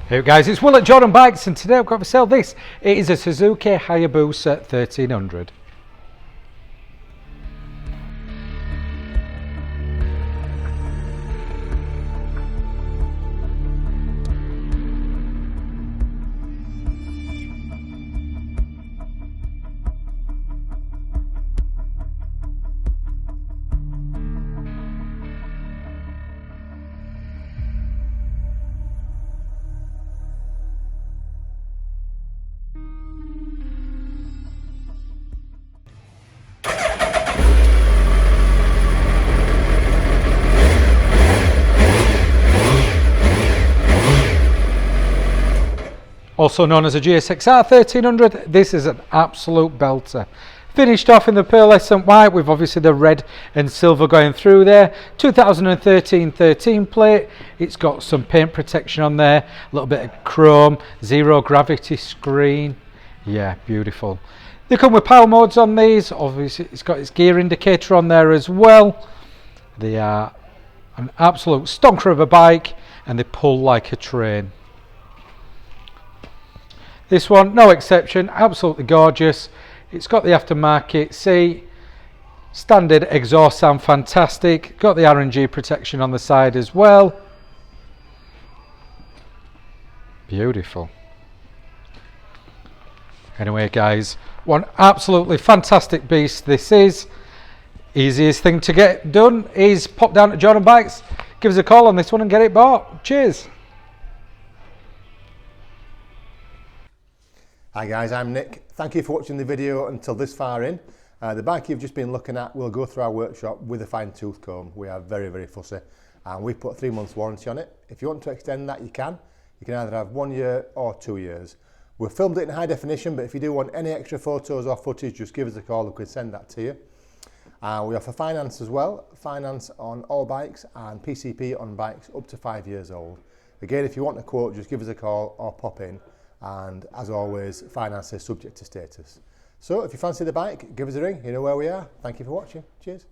Hey guys, it's Will at Jordanbikes, and today I've got for sale this. It is a Suzuki Hayabusa 1300. Also known as a GSX1300, this is an absolute belter. Finished off in the pearlescent white with obviously the red and silver going through there. 2013 13 plate. It's got some paint protection on there, a little bit of chrome, zero gravity screen. Yeah, beautiful. They come with power modes on these. Obviously it's got its gear indicator on there as well. They are an absolute stonker of a bike and they pull like a train. This one, no exception, absolutely gorgeous. It's got the aftermarket seat, standard exhaust sound fantastic, got the RNG protection on the side as well. Beautiful. Anyway guys, one absolutely fantastic beast this is. Easiest thing to get done is pop down to Jordanbikes, give us a call on this one and get it bought. Cheers. Hi guys, I'm Nick. Thank you for watching the video until this far in. The bike you've just been looking at will go through our workshop with a fine tooth comb. We are very, very fussy and we put 3 months warranty on it. If you want to extend that, you can. You can either have 1 year or 2 years. We've filmed it in high definition, but if you do want any extra photos or footage, just give us a call, we can send that to you. We offer finance as well, finance on all bikes and PCP on bikes up to 5 years old. Again, if you want a quote, just give us a call or pop in. And as always, finance is subject to status. So if you fancy the bike, give us a ring, you know where we are. Thank you for watching. Cheers.